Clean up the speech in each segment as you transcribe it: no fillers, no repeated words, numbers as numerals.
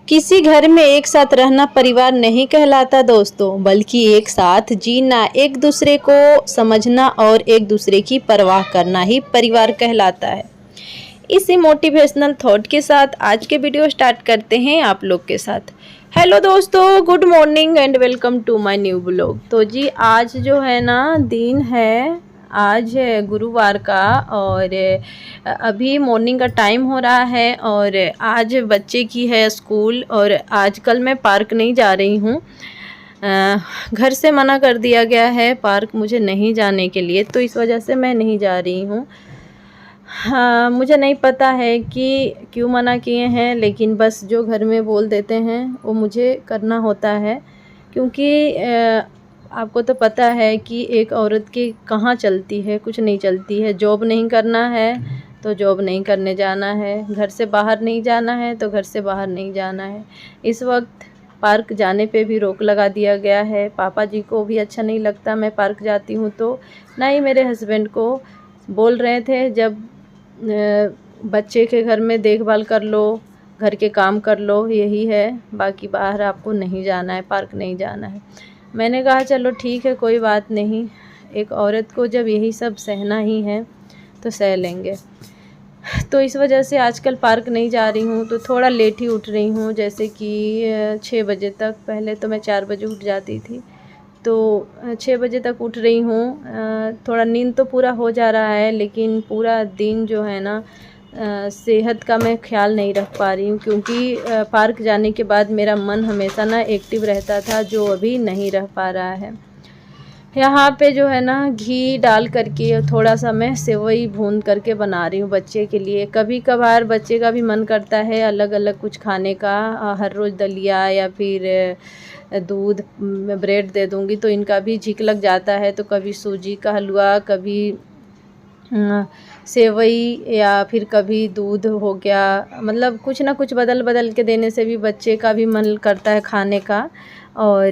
किसी घर में एक साथ रहना परिवार नहीं कहलाता दोस्तों, बल्कि एक साथ जीना, एक दूसरे को समझना और एक दूसरे की परवाह करना ही परिवार कहलाता है। इसी मोटिवेशनल थॉट के साथ आज के वीडियो स्टार्ट करते हैं आप लोग के साथ। हेलो दोस्तों, good morning and welcome to my new blog. तो जी आज जो है ना दिन है, आज है गुरुवार का और अभी मॉर्निंग का टाइम हो रहा है और आज बच्चे की है स्कूल और आजकल मैं पार्क नहीं जा रही हूँ। घर से मना कर दिया गया है पार्क मुझे नहीं जाने के लिए, तो इस वजह से मैं नहीं जा रही हूँ। हाँ, मुझे नहीं पता है कि क्यों मना किए हैं, लेकिन बस जो घर में बोल देते हैं वो मुझे करना होता है, क्योंकि आपको तो पता है कि एक औरत की कहाँ चलती है, कुछ नहीं चलती है। जॉब नहीं करना है तो जॉब नहीं करने जाना है, घर से बाहर नहीं जाना है तो घर से बाहर नहीं जाना है। इस वक्त पार्क जाने पे भी रोक लगा दिया गया है। पापा जी को भी अच्छा नहीं लगता मैं पार्क जाती हूँ, तो ना ही मेरे हस्बैंड को। बोल रहे थे जब बच्चे के घर में देखभाल कर लो, घर के काम कर लो, यही है, बाकी बाहर आपको नहीं जाना है, पार्क नहीं जाना है। मैंने कहा चलो ठीक है, कोई बात नहीं, एक औरत को जब यही सब सहना ही है तो सह लेंगे। तो इस वजह से आजकल पार्क नहीं जा रही हूँ, तो थोड़ा लेट ही उठ रही हूँ, जैसे कि 6 बजे तक। पहले तो मैं 4 बजे उठ जाती थी, तो 6 बजे तक उठ रही हूँ। थोड़ा नींद तो पूरा हो जा रहा है, लेकिन पूरा दिन जो है ना सेहत का मैं ख्याल नहीं रख पा रही हूँ, क्योंकि पार्क जाने के बाद मेरा मन हमेशा ना एक्टिव रहता था, जो अभी नहीं रह पा रहा है। यहाँ पे जो है ना घी डाल करके थोड़ा सा मैं सेवई भून करके बना रही हूँ बच्चे के लिए। कभी कभार बच्चे का भी मन करता है अलग अलग कुछ खाने का। हर रोज़ दलिया या फिर दूध में ब्रेड दे दूँगी तो इनका भी झिक लग जाता है। तो कभी सूजी का हलवा, कभी सेवई, या फिर कभी दूध हो गया। मतलब कुछ ना कुछ बदल बदल के देने से भी बच्चे का भी मन करता है खाने का, और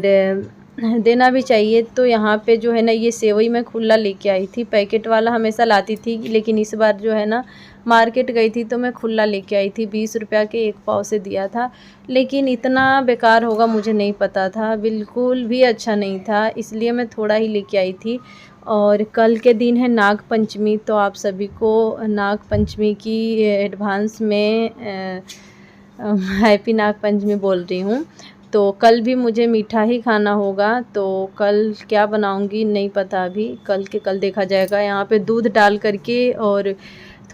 देना भी चाहिए। तो यहाँ पे जो है ना ये सेवई मैं खुला लेके आई थी, पैकेट वाला हमेशा लाती थी, लेकिन इस बार जो है ना मार्केट गई थी तो मैं खुला लेके आई थी। 20 रुपया के एक पाव से दिया था, लेकिन इतना बेकार होगा मुझे नहीं पता था, बिल्कुल भी अच्छा नहीं था, इसलिए मैं थोड़ा ही लेके आई थी। और कल के दिन है नाग पंचमी, तो आप सभी को नाग पंचमी की एडवांस में हैप्पी नाग पंचमी बोल रही हूँ। तो कल भी मुझे मीठा ही खाना होगा, तो कल क्या बनाऊंगी नहीं पता, अभी कल देखा जाएगा। यहाँ पे दूध डाल करके और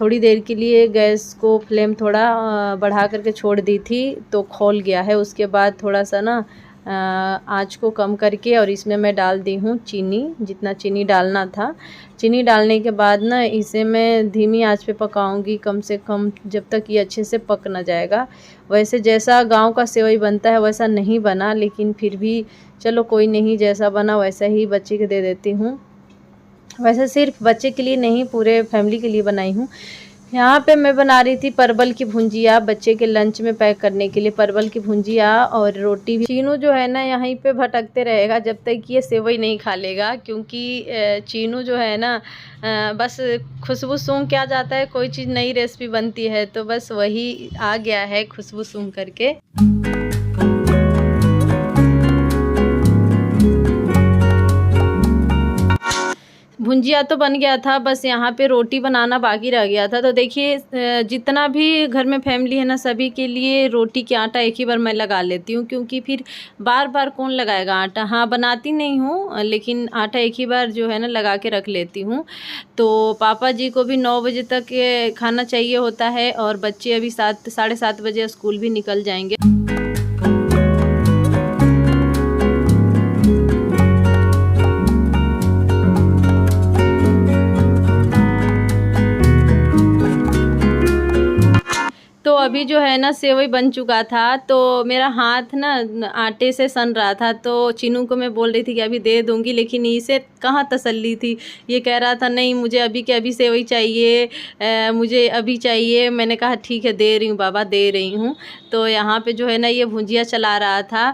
थोड़ी देर के लिए गैस को फ्लेम थोड़ा बढ़ा करके छोड़ दी थी, तो खौल गया है। उसके बाद थोड़ा सा ना आँच को कम करके और इसमें मैं डाल दी हूँ चीनी, जितना चीनी डालना था। चीनी डालने के बाद ना इसे मैं धीमी आंच पे पकाऊंगी, कम से कम जब तक ये अच्छे से पक ना जाएगा। वैसे जैसा गांव का सेवई बनता है वैसा नहीं बना, लेकिन फिर भी चलो कोई नहीं, जैसा बना वैसा ही बच्चे को दे देती हूँ। वैसे सिर्फ बच्चे के लिए नहीं, पूरे फैमिली के लिए बनाई हूँ। यहाँ पे मैं बना रही थी परवल की भुंजिया, बच्चे के लंच में पैक करने के लिए परवल की भुंजिया और रोटी भी। चीनू जो है ना यहीं पे भटकते रहेगा जब तक ये सेवई नहीं खा लेगा, क्योंकि चीनू जो है ना बस खुशबू सूंघ के आ जाता है, कोई चीज़ नई रेसिपी बनती है तो बस वही आ गया है खुशबू सूंघ करके। भुंजिया तो बन गया था, बस यहाँ पे रोटी बनाना बाकी रह गया था। तो देखिए जितना भी घर में फैमिली है ना, सभी के लिए रोटी के आटा एक ही बार मैं लगा लेती हूँ, क्योंकि फिर बार बार कौन लगाएगा आटा। हाँ, बनाती नहीं हूँ, लेकिन आटा एक ही बार जो है ना लगा के रख लेती हूँ। तो पापा जी को भी 9 बजे तक खाना चाहिए होता है, और बच्चे अभी 7 साढ़े 7 बजे स्कूल भी निकल जाएंगे। तो अभी जो है ना सेवई बन चुका था, तो मेरा हाथ ना आटे से सन रहा था, तो चीनू को मैं बोल रही थी कि अभी दे दूंगी, लेकिन इसे कहाँ तसल्ली थी। ये कह रहा था नहीं मुझे अभी के अभी सेवई चाहिए, मुझे अभी चाहिए। मैंने कहा ठीक है दे रही हूँ बाबा, दे रही हूँ। तो यहाँ पे जो है ना ये भुजिया चला रहा था।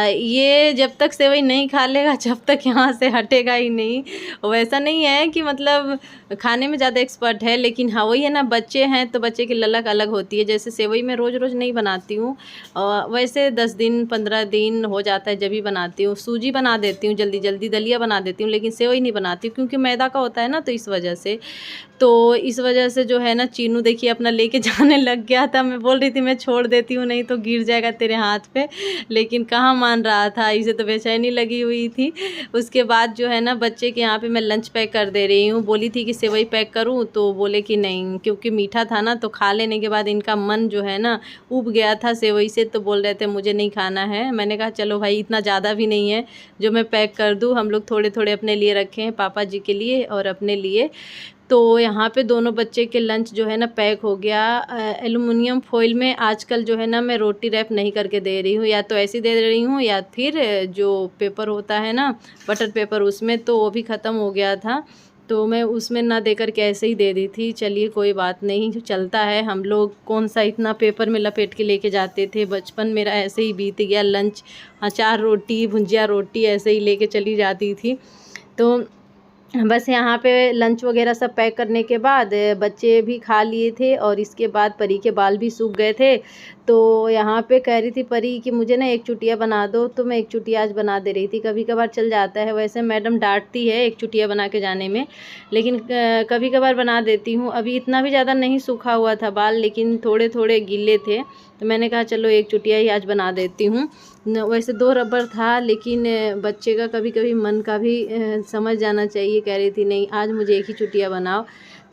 ये जब तक सेवई नहीं खा लेगा जब तक यहाँ से हटेगा ही नहीं। वैसा नहीं है कि मतलब खाने में ज़्यादा एक्सपर्ट है, लेकिन हाँ वही है ना, बच्चे हैं तो बच्चे की ललक अलग होती है। जैसे वैसे सेवई मैं रोज़ रोज़ नहीं बनाती हूँ, वैसे 10 दिन 15 दिन हो जाता है जब भी बनाती हूँ। सूजी बना देती हूँ जल्दी जल्दी, दलिया बना देती हूँ, लेकिन सेवई नहीं बनाती हूँ क्योंकि मैदा का होता है ना, तो इस वजह से। तो इस वजह से जो है ना, चीनू देखिए अपना लेके जाने लग गया था। मैं बोल रही थी मैं छोड़ देती हूँ, नहीं तो गिर जाएगा तेरे हाथ पे, लेकिन कहाँ मान रहा था, इसे तो बेचैनी लगी हुई थी। उसके बाद जो है ना, बच्चे के यहाँ पे मैं लंच पैक कर दे रही हूँ। बोली थी कि सेवई पैक करूँ, तो बोले कि नहीं, क्योंकि मीठा था ना, तो खा लेने के बाद इनका मन जो है ना उब गया था सेवई से, तो बोल रहे थे मुझे नहीं खाना है। मैंने कहा चलो भाई, इतना ज़्यादा भी नहीं है जो मैं पैक कर दूँ, हम लोग थोड़े थोड़े अपने लिए रखे हैं, पापा जी के लिए और अपने लिए। तो यहाँ पे दोनों बच्चे के लंच जो है ना पैक हो गया। एलुमिनियम फॉइल में आजकल जो है ना मैं रोटी रैप नहीं करके दे रही हूँ, या तो ऐसी दे रही हूँ या फिर जो पेपर होता है ना, बटर पेपर, उसमें, तो वो भी ख़त्म हो गया था, तो मैं उसमें ना देकर के ऐसे ही दे दी थी। चलिए कोई बात नहीं, चलता है। हम लोग कौन सा इतना पेपर में लपेट के लेके जाते थे, बचपन मेरा ऐसे ही बीत गया। लंच अचार रोटी भुंजिया रोटी ऐसे ही लेके चली जाती थी। तो बस यहाँ पे लंच वगैरह सब पैक करने के बाद बच्चे भी खा लिए थे, और इसके बाद परी के बाल भी सूख गए थे। तो यहाँ पे कह रही थी परी कि मुझे ना एक चुटिया बना दो, तो मैं एक चुटिया आज बना दे रही थी। कभी कभार चल जाता है, वैसे मैडम डांटती है एक चुटिया बना के जाने में, लेकिन कभी कभार बना देती हूँ। अभी इतना भी ज़्यादा नहीं सूखा हुआ था बाल, लेकिन थोड़े थोड़े गीले थे, तो मैंने कहा चलो एक चुटिया ही आज बना देती हूँ। वैसे 2 रबर था, लेकिन बच्चे का कभी कभी मन का भी समझ जाना चाहिए। कह रही थी नहीं, आज मुझे एक ही चुटिया बनाओ,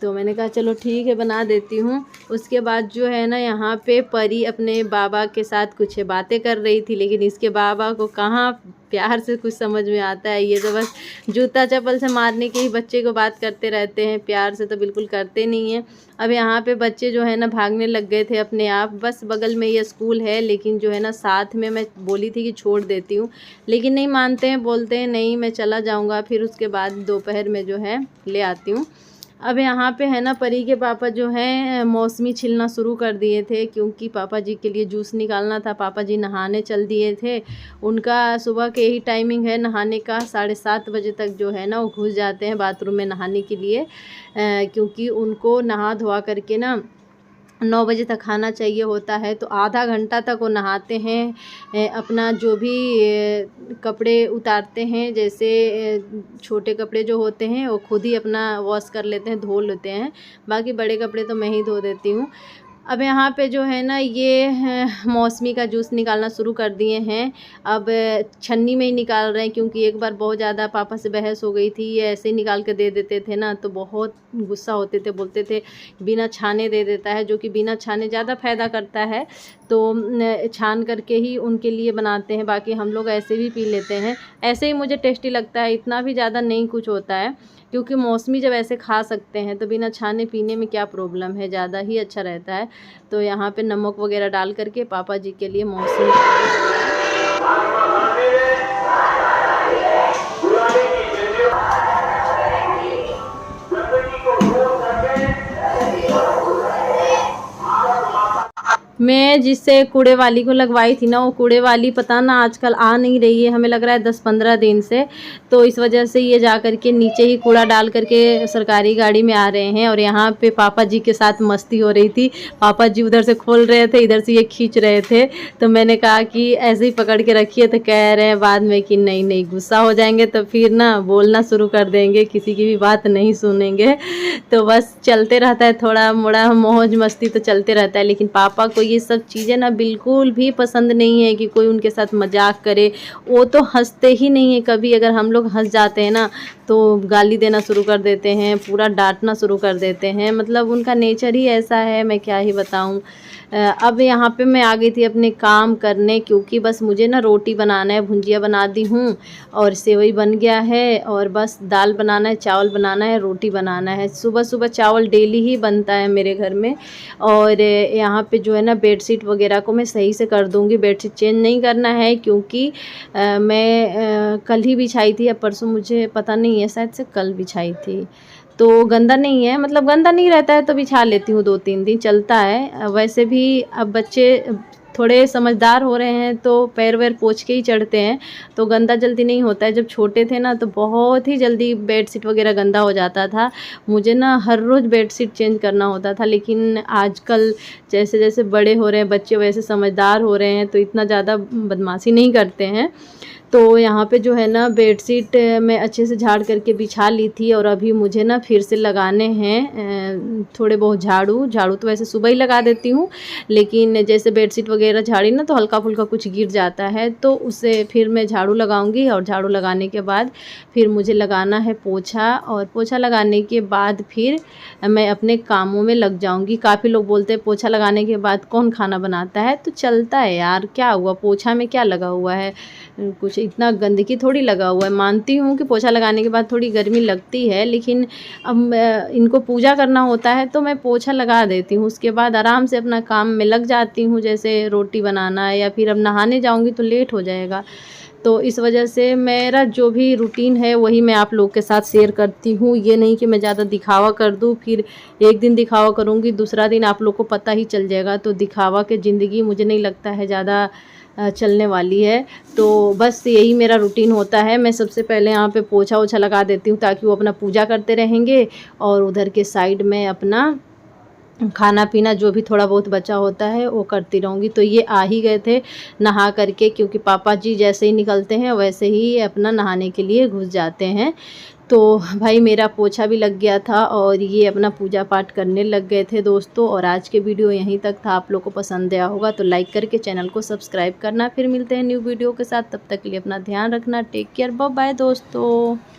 तो मैंने कहा चलो ठीक है बना देती हूँ। उसके बाद जो है ना, यहाँ पे परी अपने बाबा के साथ कुछ बातें कर रही थी, लेकिन इसके बाबा को कहाँ प्यार से कुछ समझ में आता है। ये तो बस जूता चप्पल से मारने के ही बच्चे को बात करते रहते हैं, प्यार से तो बिल्कुल करते नहीं हैं। अब यहाँ पे बच्चे जो है ना भागने लग गए थे अपने आप। बस बगल में ये स्कूल है, लेकिन जो है ना साथ में, मैं बोली थी कि छोड़ देती हूँ, लेकिन नहीं मानते हैं, बोलते हैं नहीं मैं चला जाऊँगा, फिर उसके बाद दोपहर में जो है ले आती हूँ। अब यहाँ पे है ना, परी के पापा जो हैं मौसमी छिलना शुरू कर दिए थे, क्योंकि पापा जी के लिए जूस निकालना था। पापा जी नहाने चल दिए थे, उनका सुबह के ही टाइमिंग है नहाने का। 7:30 बजे तक जो है ना वो घुस जाते हैं बाथरूम में नहाने के लिए, क्योंकि उनको नहा धोवा करके ना 9 बजे तक खाना चाहिए होता है। तो आधा घंटा तक वो नहाते हैं, अपना जो भी कपड़े उतारते हैं, जैसे छोटे कपड़े जो होते हैं वो खुद ही अपना वॉश कर लेते हैं, धो लेते हैं। बाकी बड़े कपड़े तो मैं ही धो देती हूँ। अब यहाँ पे जो है ना, ये मौसमी का जूस निकालना शुरू कर दिए हैं। अब छन्नी में ही निकाल रहे हैं, क्योंकि एक बार बहुत ज़्यादा पापा से बहस हो गई थी। ये ऐसे ही निकाल के दे देते थे ना, तो बहुत गुस्सा होते थे, बोलते थे बिना छाने दे देता है, जो कि बिना छाने ज़्यादा फ़ायदा करता है। तो छान करके ही उनके लिए बनाते हैं, बाकी हम लोग ऐसे भी पी लेते हैं। ऐसे ही मुझे टेस्टी लगता है, इतना भी ज़्यादा नहीं कुछ होता है, क्योंकि मौसमी जब ऐसे खा सकते हैं तो बिना छाने पीने में क्या प्रॉब्लम है, ज़्यादा ही अच्छा रहता है। तो यहाँ पे नमक वगैरह डाल करके पापा जी के लिए मौसमी मैं जिससे कूड़े वाली को लगवाई थी ना, वो कूड़े वाली पता ना आजकल आ नहीं रही है, हमें लग रहा है 10-15 दिन से। तो इस वजह से ये जा कर के नीचे ही कूड़ा डाल करके सरकारी गाड़ी में आ रहे हैं, और यहाँ पे पापा जी के साथ मस्ती हो रही थी। पापा जी उधर से खोल रहे थे, इधर से ये खींच रहे थे। तो मैंने कहा कि ऐसे ही पकड़ के रखिए, तो कह रहे हैं बाद में कि नहीं नहीं, गुस्सा हो जाएंगे तो फिर ना बोलना शुरू कर देंगे, किसी की भी बात नहीं सुनेंगे। तो बस चलते रहता है, थोड़ा मोड़ा मौज मस्ती तो चलते रहता है। लेकिन पापा को ये सब चीज़ें ना बिल्कुल भी पसंद नहीं है कि कोई उनके साथ मजाक करे। वो तो हंसते ही नहीं है कभी। अगर हम लोग हंस जाते हैं ना, तो गाली देना शुरू कर देते हैं, पूरा डांटना शुरू कर देते हैं। मतलब उनका नेचर ही ऐसा है, मैं क्या ही बताऊं। अब यहाँ पे मैं आ गई थी अपने काम करने, क्योंकि बस मुझे ना रोटी बनाना है, भुंजिया बना दी हूँ, और सेवई बन गया है, और बस दाल बनाना है, चावल बनाना है, रोटी बनाना है। सुबह सुबह चावल डेली ही बनता है मेरे घर में। और यहाँ पे जो है ना, बेडशीट वगैरह को मैं सही से कर दूँगी। बेडशीट चेंज नहीं करना है, क्योंकि मैं कल ही बिछाई थी, अब परसों मुझे पता नहीं है, शायद से कल बिछाई थी। तो गंदा नहीं है, मतलब गंदा नहीं रहता है तो बिछा लेती हूँ, 2-3 दिन चलता है। वैसे भी अब बच्चे थोड़े समझदार हो रहे हैं तो पैर वैर पोंछ के ही चढ़ते हैं, तो गंदा जल्दी नहीं होता है। जब छोटे थे ना तो बहुत ही जल्दी बेडशीट वगैरह गंदा हो जाता था, मुझे ना हर रोज़ बेडशीट चेंज करना होता था। लेकिन आजकल जैसे जैसे बड़े हो रहे हैं बच्चे, वैसे समझदार हो रहे हैं तो इतना ज़्यादा बदमाशी नहीं करते हैं। तो यहाँ पे जो है ना बेडशीट मैं अच्छे से झाड़ करके बिछा ली थी, और अभी मुझे ना फिर से लगाने हैं थोड़े बहुत झाड़ू। झाड़ू तो वैसे सुबह ही लगा देती हूँ, लेकिन जैसे बेडशीट वगैरह झाड़ी ना तो हल्का फुल्का कुछ गिर जाता है, तो उसे फिर मैं झाड़ू लगाऊंगी। और झाड़ू लगाने के बाद फिर मुझे लगाना है पोछा, और पोछा लगाने के बाद फिर मैं अपने कामों में लग जाऊंगी। काफ़ी लोग बोलते हैं पोछा लगाने के बाद कौन खाना बनाता है, तो चलता है यार, क्या हुआ, पोछा में क्या लगा हुआ है, कुछ इतना गंदगी थोड़ी लगा हुआ है। मानती हूँ कि पोछा लगाने के बाद थोड़ी गर्मी लगती है, लेकिन अब इनको पूजा करना होता है तो मैं पोछा लगा देती हूँ। उसके बाद आराम से अपना काम में लग जाती हूँ, जैसे रोटी बनाना है, या फिर अब नहाने जाऊँगी तो लेट हो जाएगा। तो इस वजह से मेरा जो भी रूटीन है वही मैं आप लोग के साथ शेयर करती हूँ। ये नहीं कि मैं ज़्यादा दिखावा कर दूँ, फिर एक दिन दिखावा करूँगी दूसरा दिन आप लोग को पता ही चल जाएगा। तो दिखावा के ज़िंदगी मुझे नहीं लगता है ज़्यादा चलने वाली है। तो बस यही मेरा रूटीन होता है। मैं सबसे पहले यहाँ पे पोछा ओछा लगा देती हूँ ताकि वो अपना पूजा करते रहेंगे, और उधर के साइड में अपना खाना पीना जो भी थोड़ा बहुत बचा होता है वो करती रहूँगी। तो ये आ ही गए थे नहा करके, क्योंकि पापा जी जैसे ही निकलते हैं वैसे ही अपना नहाने के लिए घुस जाते हैं। तो भाई मेरा पोछा भी लग गया था और ये अपना पूजा पाठ करने लग गए थे दोस्तों। और आज के वीडियो यहीं तक था। आप लोग को पसंद आया होगा तो लाइक करके चैनल को सब्सक्राइब करना। फिर मिलते हैं न्यू वीडियो के साथ, तब तक के लिए अपना ध्यान रखना। टेक केयर, बाय बाय दोस्तों।